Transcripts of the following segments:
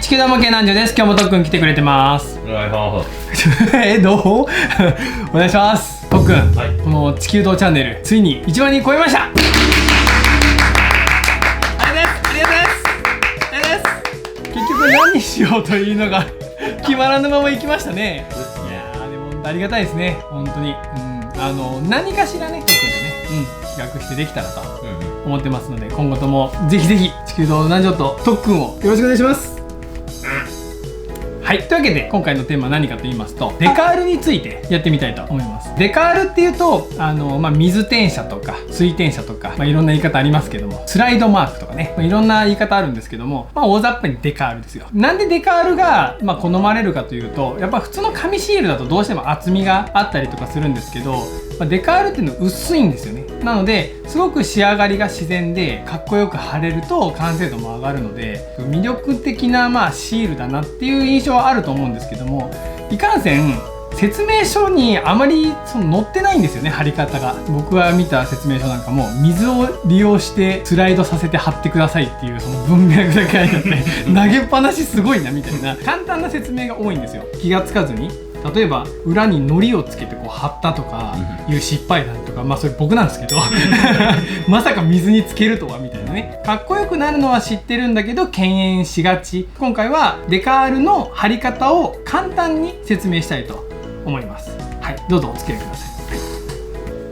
地球玉系南條です。今日もとっくん来てくれてます。どうお願いします。とっくん、はい、この地球道チャンネルついに1万人超えました。ありがとうございます。結局何しようというのが決まらぬまま行きましたね。いやーでもありがたいですね、本当に。何かしらね、とっくんでね、企画してできたらと思ってますので、今後ともぜひぜひ地球道南條ととっくんをよろしくお願いします。はい、というわけで今回のテーマは何かと言いますと、デカールについてやってみたいと思います。デカールっていうと水転写とか水転写とか、いろんな言い方ありますけども、スライドマークとかね、いろんな言い方あるんですけども、大雑把にデカールですよ。なんでデカールが好まれるかというと、やっぱ普通の紙シールだとどうしても厚みがあったりとかするんですけど、デカールっていうのは薄いんですよね。なのですごく仕上がりが自然でかっこよく貼れると完成度も上がるので、魅力的なシールだなっていう印象はあると思うんですけども、いかんせん説明書にあまり載ってないんですよね、貼り方が。僕が見た説明書なんかも、水を利用してスライドさせて貼ってくださいっていうその文脈だけ書いてあって投げっぱなしすごいなみたいな簡単な説明が多いんですよ。気がつかずに例えば裏に糊をつけて貼ったとかいう失敗談とか、それ僕なんですけどまさか水につけるとはみたいなね。かっこよくなるのは知ってるんだけど敬遠しがち。今回はデカールの貼り方を簡単に説明したいと思います。はい、どうぞお付き合いください。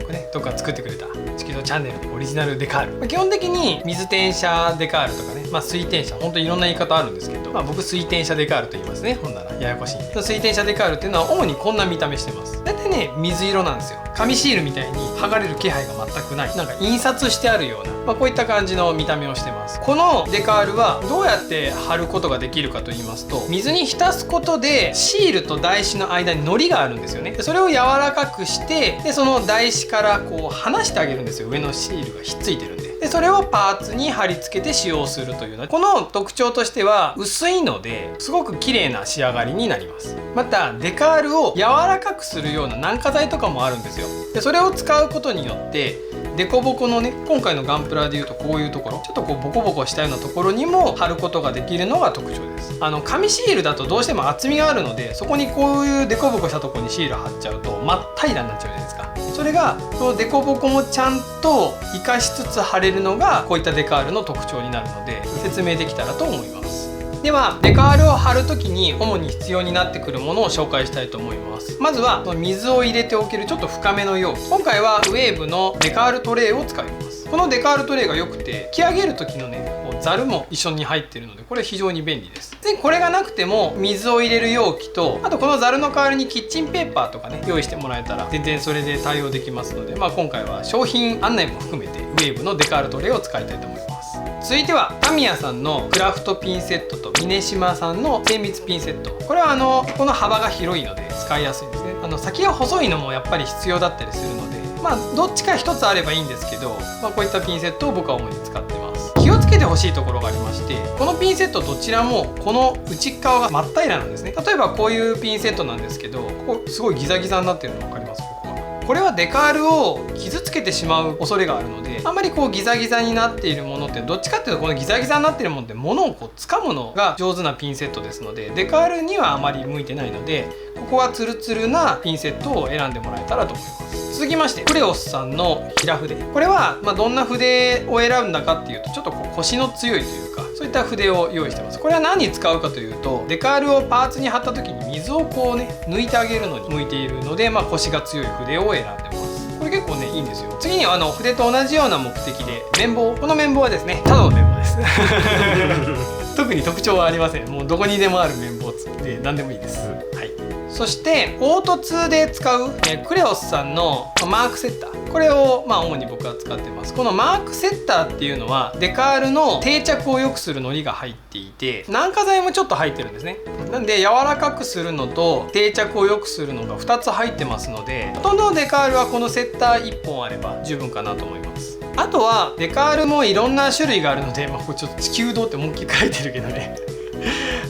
これね、どっか作ってくれた地球道チャンネルのオリジナルデカール、基本的に水転写デカールとかね、水転写、ほんといろんな言い方あるんですけど、僕水転写デカールと言いますね。ほんならややこしい。水転写デカールっていうのは主にこんな見た目してます。大体ね、水色なんですよ。紙シールみたいに剥がれる気配が全くない、なんか印刷してあるような、こういった感じの見た目をしてます。このデカールはどうやって貼ることができるかと言いますと、水に浸すことでシールと台紙の間に糊があるんですよね。でそれを柔らかくして、でその台紙から離してあげるんですよ。上のシールがひっついてるんで。でそれをパーツに貼り付けて使用するというような、この特徴としては薄いのですごく綺麗な仕上がりになります。またデカールを柔らかくするような軟化剤とかもあるんですよ。でそれを使うことによってデコボコのね、今回のガンプラでいうとこういうところ、ちょっとボコボコしたようなところにも貼ることができるのが特徴です。紙シールだとどうしても厚みがあるので、そこにこういうデコボコしたところにシール貼っちゃうと真っ平らになっちゃうじゃないですか。それがこのデコボコもちゃんと活かしつつ貼れるのがこういったデカールの特徴になるので、説明できたらと思います。ではデカールを貼るときに主に必要になってくるものを紹介したいと思います。まずは水を入れておけるちょっと深めの容器。今回はウェーブのデカールトレイを使います。このデカールトレイが良くて、引き上げる時のね、ザルも一緒に入っているので、これ非常に便利です。でこれがなくても水を入れる容器と、あとこのザルの代わりにキッチンペーパーとかね、用意してもらえたら全然それで対応できますので、今回は商品案内も含めてウェーブのデカールトレイを使いたいと思います。続いてはタミヤさんのクラフトピンセットとミネシマさんの精密ピンセット。これはこの幅が広いので使いやすいですね。先が細いのもやっぱり必要だったりするので、どっちか一つあればいいんですけど、こういったピンセットを僕は主に使ってます。気をつけてほしいところがありまして、このピンセットどちらもこの内側が真っ平らなんですね。例えばこういうピンセットなんですけど、ここすごいギザギザになってるの分かります？これはデカールを傷つけてしまう恐れがあるので、あんまりギザギザになっているものって、どっちかっていうとこのギザギザになっているものって物を掴むのが上手なピンセットですので、デカールにはあまり向いてないので、ここはツルツルなピンセットを選んでもらえたらと思います。続きましてクレオスさんの平筆。これはどんな筆を選んだかっていうと、ちょっとコシの強いというか、そういった筆を用意してます。これは何に使うかというと、デカールをパーツに貼った時に水を抜いてあげるのに向いているので、コシが強い筆を選んでます。これ結構ねいいんですよ。次に筆と同じような目的で綿棒。この綿棒はですね、ただの綿棒です特に特徴はありません。もうどこにでもある綿棒で何でもいいです。はい。そして凹凸で使うクレオスさんのマークセッター。これを主に僕は使ってます。このマークセッターっていうのはデカールの定着を良くする糊が入っていて、軟化剤もちょっと入ってるんですね。なんで柔らかくするのと定着を良くするのが2つ入ってますので、ほとんどのデカールはこのセッター1本あれば十分かなと思います。あとはデカールもいろんな種類があるので、これちょっと地球道って思いっきり書いてるけどね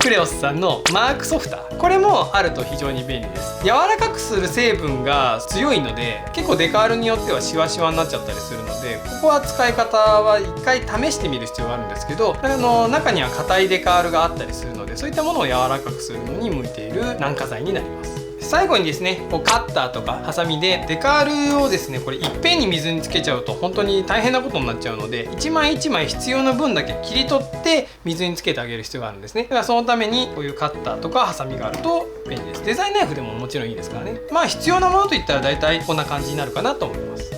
クレオスさんのマークソフター、これもあると非常に便利です。柔らかくする成分が強いので結構デカールによってはシワシワになっちゃったりするので、ここは使い方は一回試してみる必要があるんですけど、中には硬いデカールがあったりするので、そういったものを柔らかくするのに向いている軟化剤になります。最後にですね、こうカッターとかハサミでデカールをですね、これいっぺんに水につけちゃうと本当に大変なことになっちゃうので、一枚一枚必要な分だけ切り取って水につけてあげる必要があるんですね。だからそのためにこういうカッターとかハサミがあると便利です。デザインナイフでももちろんいいですからね。まあ必要なものといったら大体こんな感じになるかなと思います。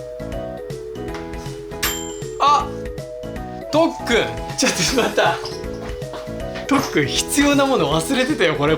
あ、トックン、ちょっとしまった。トックン必要なもの忘れてたよ、これあ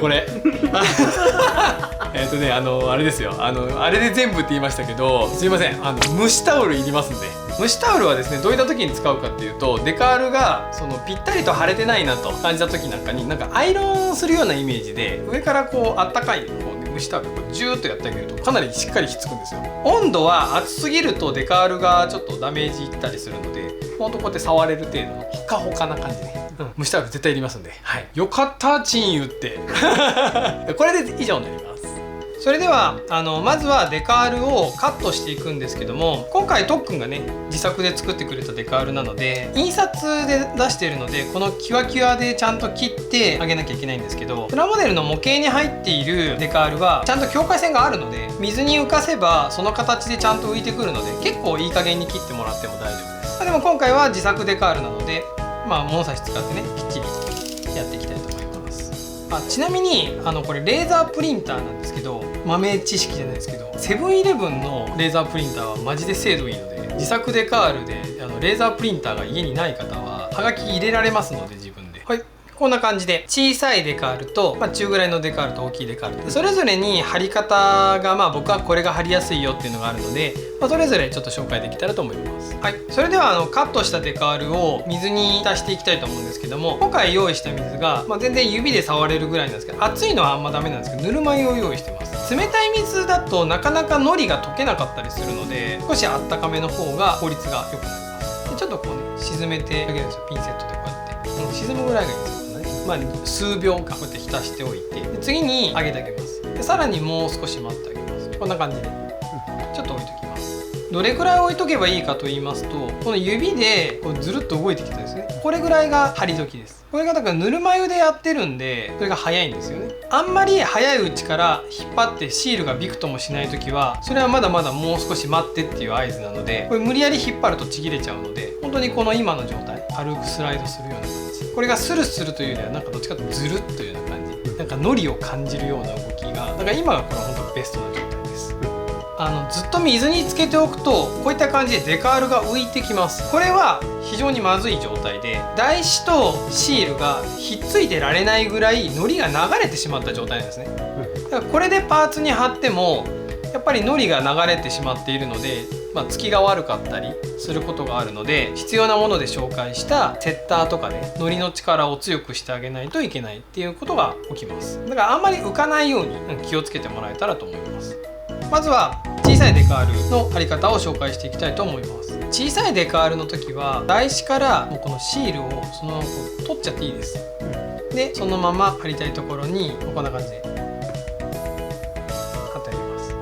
れですよ、あれで全部って言いましたけど、すいません、蒸しタオルいりますんで。蒸しタオルはですね、どういった時に使うかっていうと、デカールがそのぴったりと貼れてないなと感じた時なんかに、なんかアイロンするようなイメージで上からこうあったかいこう、ね、蒸しタオルをジューッとやってあげるとかなりしっかりひっつくんですよ。温度は熱すぎるとデカールがちょっとダメージいったりするので、ほんとこうやって触れる程度のほかほかな感じね。蒸しタオル絶対いりますんで、はい、よかったチン言ってこれで以上になります。それではまずはデカールをカットしていくんですけども、今回トックンがね自作で作ってくれたデカールなので印刷で出しているので、このキワキワでちゃんと切ってあげなきゃいけないんですけど、プラモデルの模型に入っているデカールはちゃんと境界線があるので、水に浮かせばその形でちゃんと浮いてくるので、結構いい加減に切ってもらっても大丈夫です。でも今回は自作デカールなので、まあ物差し使ってねきっちりやっていきたいと思います。ちなみにこれレーザープリンターなんですけど、豆知識じゃないですけど、セブンイレブンのレーザープリンターはマジで精度いいので、自作デカールでレーザープリンターが家にない方ははがき入れられますので、自分で。はい、こんな感じで小さいデカールと、中ぐらいのデカールと大きいデカール、それぞれに貼り方が僕はこれが貼りやすいよっていうのがあるので、それぞれちょっと紹介できたらと思います。はい、それではカットしたデカールを水に足していきたいと思うんですけども、今回用意した水が、全然指で触れるぐらいなんですけど、熱いのはあんまダメなんですけど、ぬるま湯を用意してます。冷たい水だとなかなか海苔が溶けなかったりするので、少しあったかめの方が効率が良くなります。でちょっとこうね沈めてあげるんですよ、ピンセットでこうやって、沈むぐらいがいいんですよね。数秒間こうやって浸しておいて、で次に揚げてあげます。でさらにもう少し待ってあげます。こんな感じでちょっと置いときます。どれくらい置いとけばいいかと言いますと、この指でこうずるっと動いてきたんですね。これぐらいが張り時です。これがだからぬるま湯でやってるんで、それが早いんですよね。あんまり早いうちから引っ張ってシールがびくともしない時は、それはまだまだもう少し待ってっていう合図なので、これ無理やり引っ張るとちぎれちゃうので、本当にこの今の状態軽くスライドするような感じ。これがスルスルというよりはなんかどっちかというとずるっというような感じ、なんか海苔を感じるような動きが、だから今がこれ本当ベストな状態です。ずっと水につけておくとこういった感じでデカールが浮いてきます。これは非常にまずい状態で、台紙とシールがひっついてられないぐらい海苔が流れてしまった状態なんですね。だからこれでパーツに貼ってもやっぱり海苔が流れてしまっているので、つきが悪かったりすることがあるので、必要なもので紹介したセッターとかで海苔の力を強くしてあげないといけないっていうことが起きます。だからあんまり浮かないように気をつけてもらえたらと思います。まずは小さいデカールの貼り方を紹介していきたいと思います。小さいデカールの時は台紙からもうこのシールをそのまま取っちゃっていいです。でそのまま貼りたいところにこんな感じで貼ってあげます。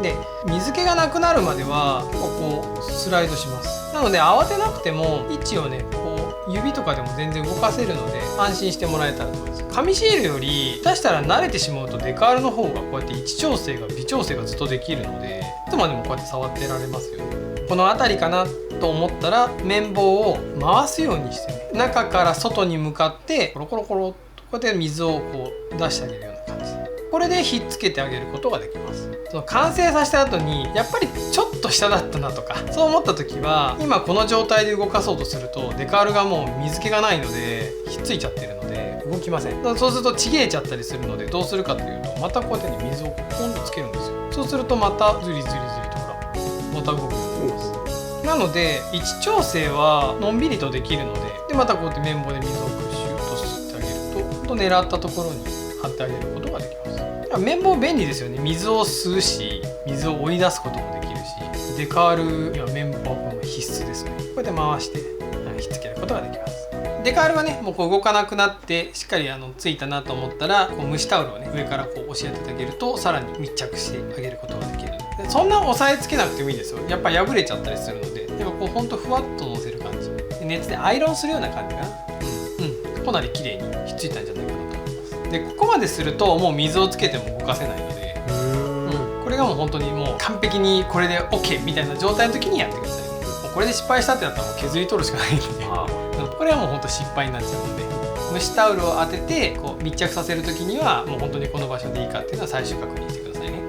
で水気がなくなるまではこうスライドします。なので慌てなくても位置をねこう指とかでも全然動かせるので安心してもらえたらと思います。紙シールより出したら慣れてしまうとデカールの方がこうやって位置調整が微調整がずっとできるので、いつまでもこうやって触ってられますよね。この辺りかなと思ったら綿棒を回すようにしてね、中から外に向かってコロコロコロとこうやって水をこう出してあげるような感じ。これでひっつけてあげることができます。その完成させた後にやっぱりちょっと下だったなとかそう思った時は、今この状態で動かそうとするとデカールがもう水気がないのでひっついちゃってるので動きません。そうするとちぎれちゃったりするので、どうするかというとまたこうやって水をポンとつけるんですよ。そうするとまたズリズリズリとほらまた動くようになります。なので位置調整はのんびりとできるので、またこうやって綿棒で水をプッシュと吸ってあげると狙ったところに貼ってあげることができます。綿棒便利ですよね。水を吸うし水を追い出すこともできるし、デカールには綿棒も必須ですね。こうやって回してひっつけることができます。デカールがねもうこう動かなくなってしっかりついたなと思ったらこう蒸しタオルをね上からこう押し当ててあげるとさらに密着してあげることができる。でそんな押さえつけなくてもいいですよ。やっぱ破れちゃったりするので、でもこうほんとふわっと乗せる感じで熱でアイロンするような感じかな。かなり綺麗にひっついたんじゃないかなと思います。でここまでするともう水をつけても動かせないので、これがもう本当にもう完璧にこれで OK みたいな状態の時にやってくださいね。もうこれで失敗したってなったらもう削り取るしかないんでこれはもう本当失敗になっちゃうので、蒸しタオルを当ててこう密着させる時にはもう本当にこの場所でいいかっていうのは最終確認してくださいね。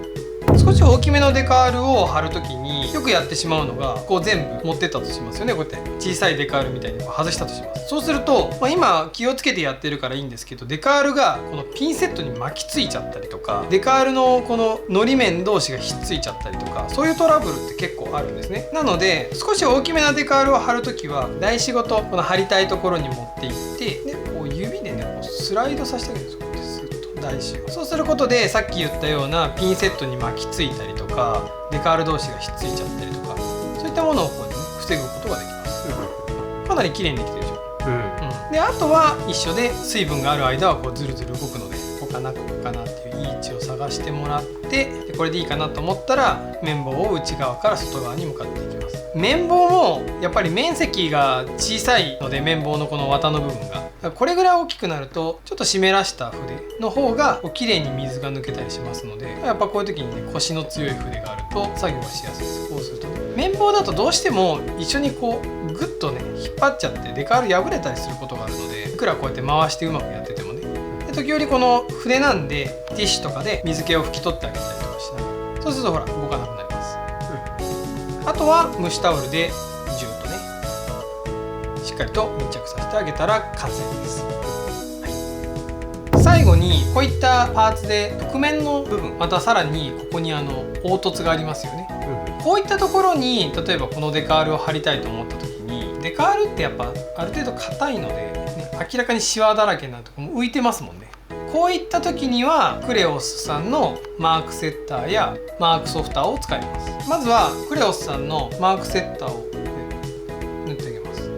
少し大きめのデカールを貼るときによくやってしまうのがこう全部持ってったとしますよね。こうやって小さいデカールみたいにこう外したとします。そうすると、今気をつけてやってるからいいんですけど、デカールがこのピンセットに巻きついちゃったりとか、デカールのこの糊面同士がひっついちゃったりとか、そういうトラブルって結構あるんですね。なので少し大きめなデカールを貼るときは台紙ごとこの貼りたいところに持っていってでこう指でねこうスライドさせてあげるんですよ。台紙をそうすることでさっき言ったようなピンセットに巻きついたりとかデカール同士がひっついちゃったりとかそういったものをこう、防ぐことができます。かなり綺麗にできてるでしょ。であとは一緒で水分がある間はこうズルズル動くのでここかなここかなっていういい位置を探してもらってでこれでいいかなと思ったら綿棒を内側から外側に向かっていきます。綿棒もやっぱり面積が小さいので綿棒のこの綿の部分がこれぐらい大きくなるとちょっと湿らした筆の方がこう綺麗に水が抜けたりしますのでやっぱこういう時にねコシの強い筆があると作業がしやすいです。こうするとね綿棒だとどうしても一緒にこうグッとね引っ張っちゃってデカール破れたりすることがあるのでいくらこうやって回してうまくやっててもねで時折この筆なんでティッシュとかで水気を拭き取ってあげたりとかしながらそうするとほら動かなくなります。あとは蒸しタオルでジューッとねしっかりと密着させてあげたら完成です。最後にこういったパーツで側面の部分またさらにここに凹凸がありますよね。こういったところに例えばこのデカールを貼りたいと思った時にデカールってやっぱある程度硬いので、ね、明らかにシワだらけになるとこも浮いてますもんね。こういった時にはクレオスさんのマークセッターやマークソフターを使います。まずはクレオスさんのマークセッターを塗ってあげます。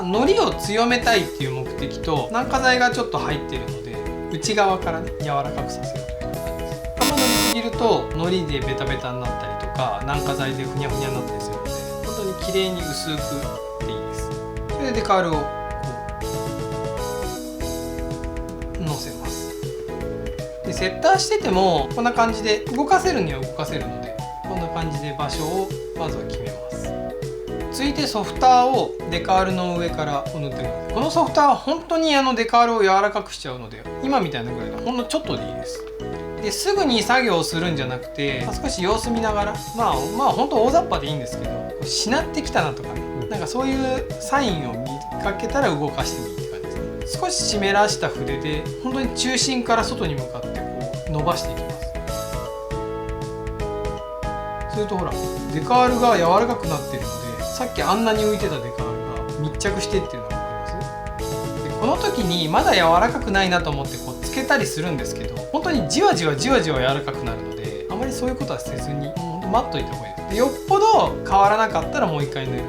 糊を強めたいっていう目的と軟化剤がちょっと入っているので内側からね柔らかくさせるという感じです。あんま塗りすぎると糊でベタベタになったりとか軟化剤でふにゃふにゃになったりするので本当に綺麗に薄くでいいです。それでデカールをこうのせます。でセッターしててもこんな感じで動かせるには動かせるのでこんな感じで場所をまずは決めます。続いてソフターをデカールの上から塗ってみます。このソフターは本当にデカールを柔らかくしちゃうので今みたいなぐらいのほんのちょっとでいいです。ですぐに作業をするんじゃなくて少し様子見ながら本当大雑把でいいんですけどしなってきたなとかねなんかそういうサインを見かけたら動かしてもいいって感じですね。少し湿らした筆で本当に中心から外に向かってこう伸ばしていきます。するとほらデカールが柔らかくなっているのでさっきあんなに浮いてたデカールが密着してっていうのが分かります。でこの時にまだ柔らかくないなと思ってこうつけたりするんですけど本当にじわじわ柔らかくなるのであまりそういうことはせずに待っといた方がいいです。でよっぽど変わらなかったらもう一回塗る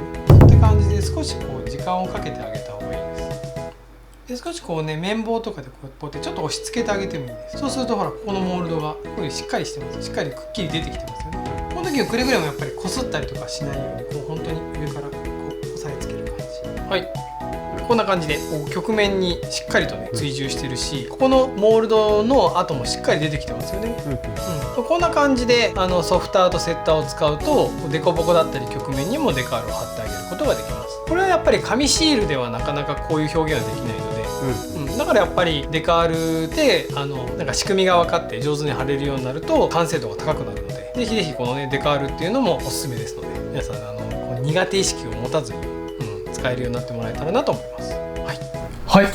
って感じで少しこう時間をかけてあげた方がいいです。で少しこうね綿棒とかでこうやってちょっと押し付けてあげてもいいです。そうするとほらここのモールドがこういうふうにしっかりしてます。しっかりくっきり出てきてますよね。この時のくれぐれもやっぱりこすったりとかしないようにこう本当に上からこう押さえつける感じ。はいこんな感じで曲面にしっかりとね追従してるしここのモールドの跡もしっかり出てきてますよね。こんな感じでソフターとセッターを使うとデコボコだったり曲面にもデカールを貼ってあげることができます。これはやっぱり紙シールではなかなかこういう表現はできないので、だからやっぱりデカールでなんか仕組みが分かって上手に貼れるようになると完成度が高くなるのでぜひぜひこのねデカールっていうのもおすすめですので皆さんこう苦手意識を持たずに、使えるようになってもらえたらなと思います。はい、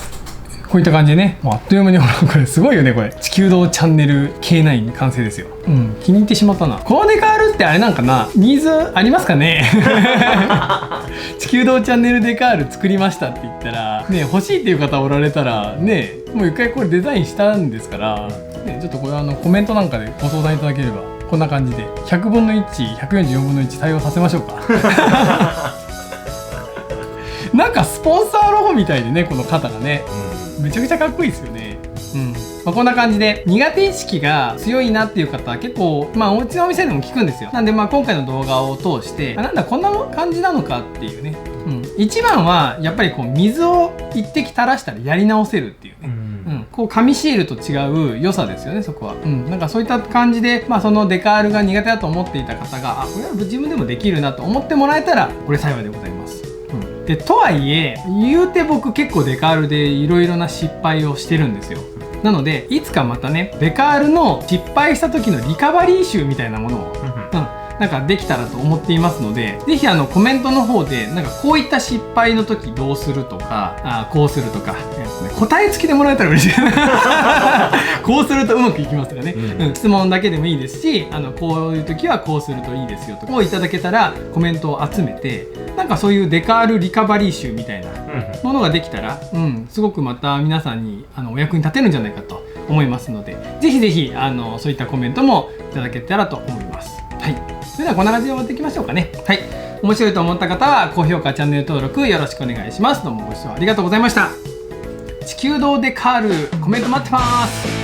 こういった感じでねもうあっという間にほらこれすごいよねこれ地球堂チャンネル K9 完成ですよ。気に入ってしまったな。このデカールってあれなんかなニーズありますかね地球堂チャンネルデカール作りましたって言ったらね欲しいっていう方おられたらねもう一回これデザインしたんですから、ね、ちょっとこれコメントなんかでご相談いただければこんな感じで100分の1144分の1対応させましょうかなんかスポンサーロゴみたいでね、この肩がね、めちゃくちゃかっこいいですよね。こんな感じで苦手意識が強いなっていう方は結構うちのお店でも聞くんですよ。なんで今回の動画を通してなんだこんな感じなのかっていうね、一番はやっぱりこう水を一滴垂らしたらやり直せるっていうね、こう紙シールと違う良さですよね、そこは。なんかそういった感じで、そのデカールが苦手だと思っていた方が、これは自分でもできるなと思ってもらえたらこれ幸いでございます。でとはいえ言うて僕結構デカールでいろいろな失敗をしてるんですよ。なのでいつかまたねデカールの失敗した時のリカバリー集みたいなものを、なんかできたらと思っていますので、ぜひコメントの方でなんかこういった失敗の時どうするとか、こうするとか、答え付きでもらえたら嬉しいこうするとうまくいきますとかね、質問だけでもいいですし、こういう時はこうするといいですよとかをいただけたらコメントを集めて、なんかそういうデカールリカバリー集みたいなものができたら、すごくまた皆さんにお役に立てるんじゃないかと思いますので、ぜひぜひそういったコメントもいただけたらと思います。はい、それではこんな感じで終わっていきましょうかね。はい、面白いと思った方は高評価、チャンネル登録よろしくお願いします。どうもご視聴ありがとうございました。地球堂デカールコメント待ってます。